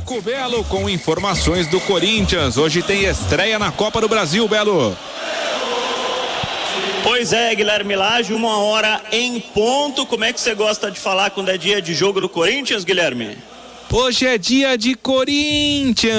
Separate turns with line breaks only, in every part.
Marco Belo com informações do Corinthians. Hoje tem estreia na Copa do Brasil, Belo.
Pois é, Guilherme Lage, 1h em ponto. Como é que você gosta de falar quando é dia de jogo do Corinthians, Guilherme?
Hoje é dia de Corinthians.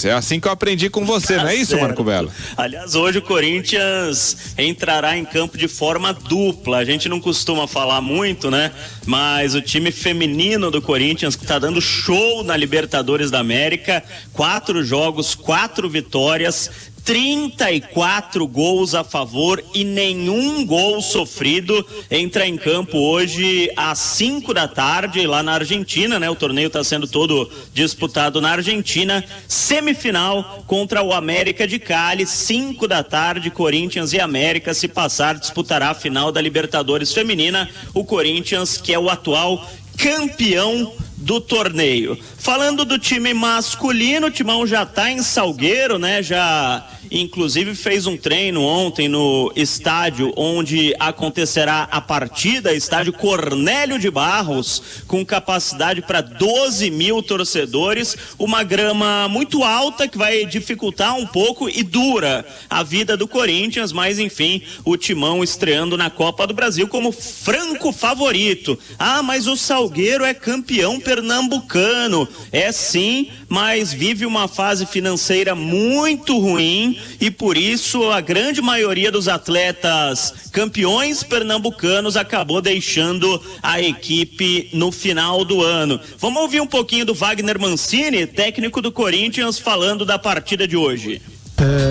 É assim que eu aprendi com você, não é isso, Marco Belo?
Aliás, hoje o Corinthians entrará em campo de forma dupla. A gente não costuma falar muito, né? Mas o time feminino do Corinthians, que tá dando show na Libertadores da América, 4 jogos, 4 vitórias, 34 gols a favor e nenhum gol sofrido, entra em campo hoje às 5 da tarde lá na Argentina, né? O torneio está sendo todo disputado na Argentina, semifinal contra o América de Cali, 5 da tarde, Corinthians e América. Se passar, disputará a final da Libertadores feminina, o Corinthians, que é o atual campeão do torneio. Falando do time masculino, o Timão já tá em Salgueiro, né? Já inclusive fez um treino ontem no estádio onde acontecerá a partida, estádio Cornélio de Barros, com capacidade para 12 mil torcedores, uma grama muito alta que vai dificultar um pouco e dura a vida do Corinthians, mas enfim, o Timão estreando na Copa do Brasil como franco favorito. Ah, mas o Salgueiro é campeão pernambucano. É sim, mas vive uma fase financeira muito ruim e por isso a grande maioria dos atletas campeões pernambucanos acabou deixando a equipe no final do ano. Vamos ouvir um pouquinho do Wagner Mancini, técnico do Corinthians, falando da partida de hoje.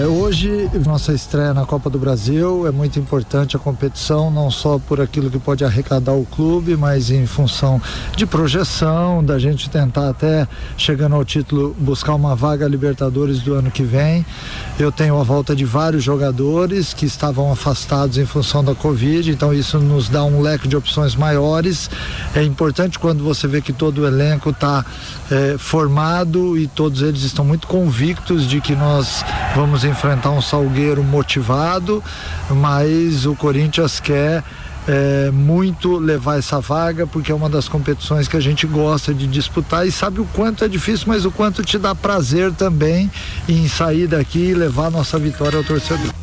Hoje, nossa estreia na Copa do Brasil, é muito importante a competição, não só por aquilo que pode arrecadar o clube, mas em função de projeção, da gente tentar até, chegando ao título, buscar uma vaga Libertadores do ano que vem. Eu tenho a volta de vários jogadores que estavam afastados em função da Covid, então isso nos dá um leque de opções maiores. É importante quando você vê que todo o elenco está formado e todos eles estão muito convictos de que nós vamos enfrentar um Salgueiro motivado, mas o Corinthians quer muito levar essa vaga, porque é uma das competições que a gente gosta de disputar e sabe o quanto é difícil, mas o quanto te dá prazer também em sair daqui e levar a nossa vitória ao torcedor.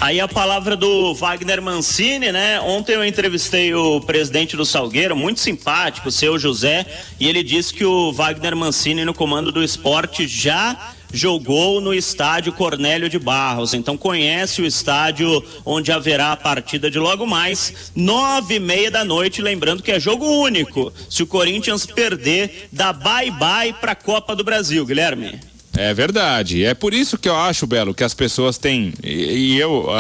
Aí a palavra do Wagner Mancini, né? Ontem eu entrevistei o presidente do Salgueiro, muito simpático, o seu José, e ele disse que o Wagner Mancini, no comando do esporte, já jogou no estádio Cornélio de Barros, então conhece o estádio onde haverá a partida de logo mais, 9h30 da noite, lembrando que é jogo único. Se o Corinthians perder, dá bye-bye para a Copa do Brasil, Guilherme.
É verdade, é por isso que eu acho, Belo, que as pessoas têm,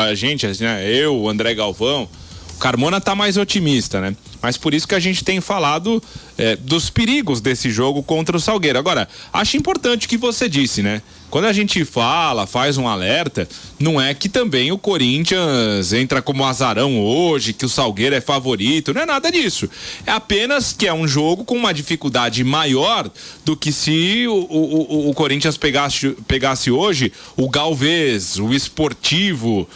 a gente, né, eu, o André Galvão, o Carmona tá mais otimista, né? Mas por isso que a gente tem falado dos perigos desse jogo contra o Salgueiro. Agora, acho importante o que você disse, né? Quando a gente faz um alerta, não é que também o Corinthians entra como azarão hoje, que o Salgueiro é favorito, não é nada disso. É apenas que é um jogo com uma dificuldade maior do que se o Corinthians pegasse hoje o Galvez, o Esportivo,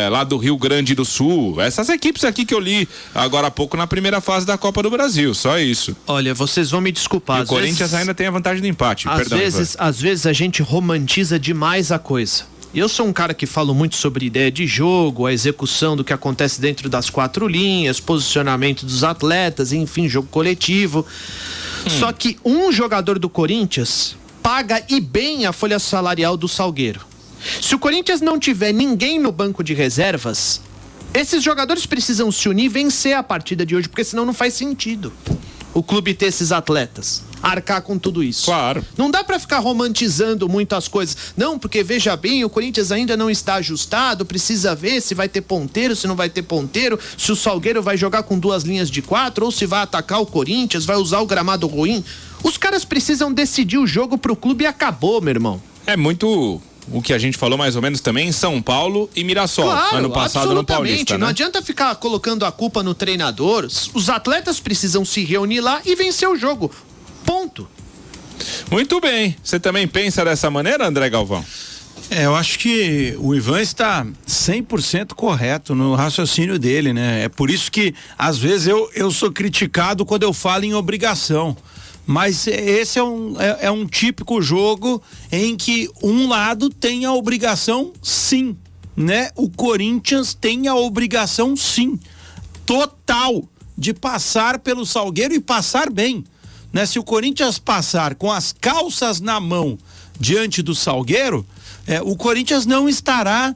lá do Rio Grande do Sul. Essas equipes aqui que eu li agora há pouco na primeira fase da Copa do Brasil, só isso.
Olha, vocês vão me desculpar.
E o Corinthians ainda tem a vantagem do empate.
Às vezes a gente romantiza demais a coisa. Eu sou um cara que falo muito sobre ideia de jogo, a execução do que acontece dentro das 4 linhas, posicionamento dos atletas, enfim, jogo coletivo. Só que um jogador do Corinthians paga e bem a folha salarial do Salgueiro. Se o Corinthians não tiver ninguém no banco de reservas, esses jogadores precisam se unir e vencer a partida de hoje, porque senão não faz sentido o clube ter esses atletas, arcar com tudo isso.
Claro.
Não dá pra ficar romantizando muito as coisas. Não, porque veja bem, o Corinthians ainda não está ajustado, precisa ver se vai ter ponteiro, se não vai ter ponteiro, se o Salgueiro vai jogar com 2 linhas de 4, ou se vai atacar o Corinthians, vai usar o gramado ruim. Os caras precisam decidir o jogo pro clube e acabou, meu irmão.
É muito o que a gente falou mais ou menos também em São Paulo e Mirassol, claro, ano passado no Paulista, né?
Não adianta ficar colocando a culpa no treinador. Os atletas precisam se reunir lá e vencer o jogo. Ponto.
Muito bem. Você também pensa dessa maneira, André Galvão?
Eu acho que o Ivan está 100% correto no raciocínio dele, né? É por isso que às vezes eu sou criticado quando eu falo em obrigação. Mas esse é um típico jogo em que um lado tem a obrigação, sim, né? O Corinthians tem a obrigação, sim, total, de passar pelo Salgueiro e passar bem, né? Se o Corinthians passar com as calças na mão diante do Salgueiro, o Corinthians não estará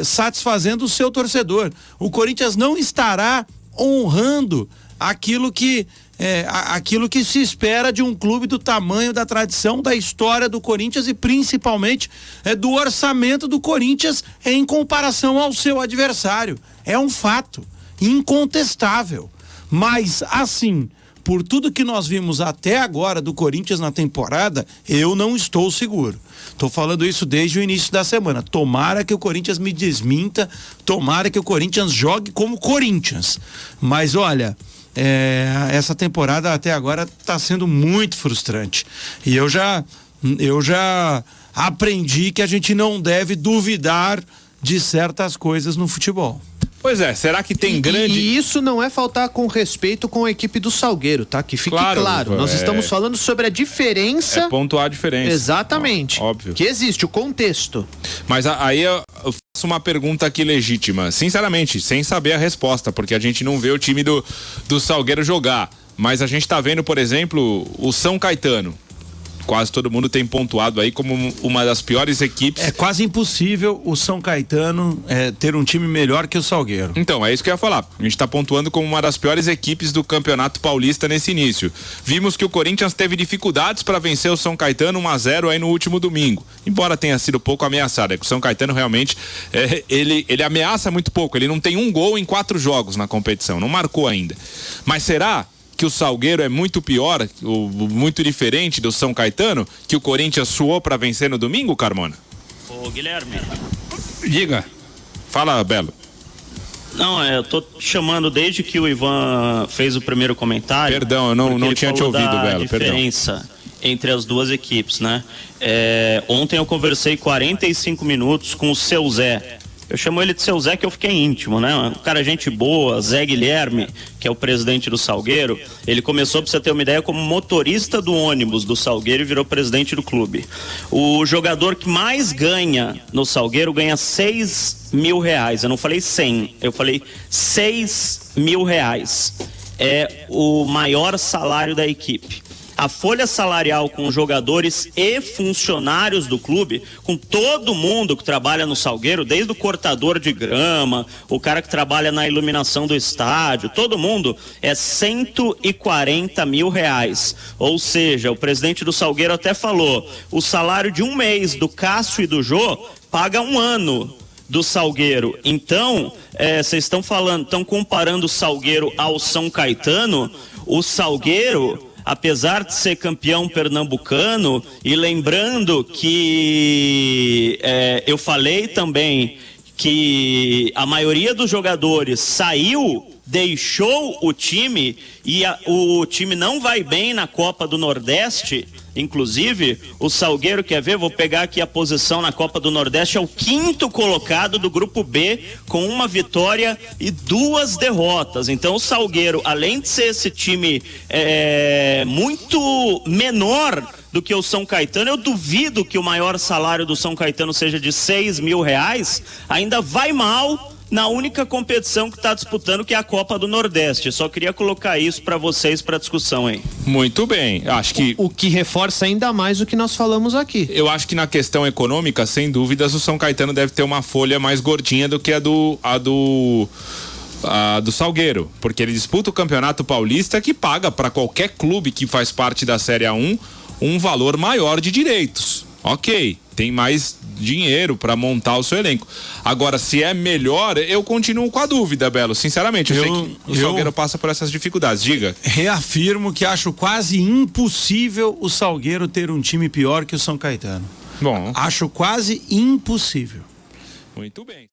satisfazendo o seu torcedor. O Corinthians não estará honrando aquilo que se espera de um clube do tamanho, da tradição, da história do Corinthians e principalmente do orçamento do Corinthians em comparação ao seu adversário. É um fato incontestável. Mas assim, por tudo que nós vimos até agora do Corinthians na temporada, eu não estou seguro. Estou falando isso desde o início da semana. Tomara que o Corinthians me desminta, tomara que o Corinthians jogue como Corinthians. Mas olha, essa temporada até agora está sendo muito frustrante. E eu já aprendi que a gente não deve duvidar de certas coisas no futebol.
Pois é, será que tem grande...
E isso não é faltar com respeito com a equipe do Salgueiro, tá? Que fique claro. Nós estamos falando sobre a diferença...
É pontuar a diferença.
Exatamente.
Óbvio.
Que existe, o contexto.
Mas aí eu faço uma pergunta aqui legítima, sinceramente, sem saber a resposta, porque a gente não vê o time do Salgueiro jogar. Mas a gente tá vendo, por exemplo, o São Caetano. Quase todo mundo tem pontuado aí como uma das piores equipes.
É quase impossível o São Caetano ter um time melhor que o Salgueiro.
Então, é isso que eu ia falar. A gente está pontuando como uma das piores equipes do Campeonato Paulista nesse início. Vimos que o Corinthians teve dificuldades para vencer o São Caetano 1-0 aí no último domingo. Embora tenha sido pouco ameaçado. É que o São Caetano realmente, ele ameaça muito pouco. Ele não tem um gol em 4 jogos na competição. Não marcou ainda. Mas será que o Salgueiro é muito pior, muito diferente do São Caetano, que o Corinthians suou para vencer no domingo, Carmona?
Ô, Guilherme.
Diga.
Fala, Belo.
Não, eu tô chamando desde que o Ivan fez o primeiro comentário.
Perdão, eu não tinha te ouvido, Belo.
Diferença entre as duas equipes, né? Ontem eu conversei 45 minutos com o seu Zé. Eu chamo ele de seu Zé, que eu fiquei íntimo, né? Um cara, gente boa, Zé Guilherme, que é o presidente do Salgueiro. Ele começou, pra você ter uma ideia, como motorista do ônibus do Salgueiro e virou presidente do clube. O jogador que mais ganha no Salgueiro ganha R$6.000. Eu não falei 100, eu falei R$6.000. É o maior salário da equipe. A folha salarial com jogadores e funcionários do clube, com todo mundo que trabalha no Salgueiro, desde o cortador de grama, o cara que trabalha na iluminação do estádio, todo mundo, é R$140.000. Ou seja, o presidente do Salgueiro até falou, o salário de um mês do Cássio e do Jô paga um ano do Salgueiro. Então, vocês estão comparando o Salgueiro ao São Caetano. O Salgueiro, apesar de ser campeão pernambucano, e lembrando que eu falei também que a maioria dos jogadores saiu, deixou o time, e o time não vai bem na Copa do Nordeste. Inclusive, o Salgueiro, quer ver? Vou pegar aqui a posição na Copa do Nordeste, é o 5º colocado do Grupo B, com 1 vitória e 2 derrotas. Então o Salgueiro, além de ser esse time muito menor do que o São Caetano, eu duvido que o maior salário do São Caetano seja de R$6.000, ainda vai mal na única competição que está disputando, que é a Copa do Nordeste. Só queria colocar isso para vocês para discussão aí.
Muito bem, acho que...
O que reforça ainda mais o que nós falamos aqui.
Eu acho que na questão econômica, sem dúvidas, o São Caetano deve ter uma folha mais gordinha do que a do Salgueiro, porque ele disputa o Campeonato Paulista, que paga para qualquer clube que faz parte da Série A1 um valor maior de direitos. Ok, tem mais dinheiro para montar o seu elenco. Agora, se é melhor, eu continuo com a dúvida, Belo. Sinceramente, eu sei que o Salgueiro passa por essas dificuldades. Diga.
Reafirmo que acho quase impossível o Salgueiro ter um time pior que o São Caetano.
Bom.
Acho quase impossível.
Muito bem.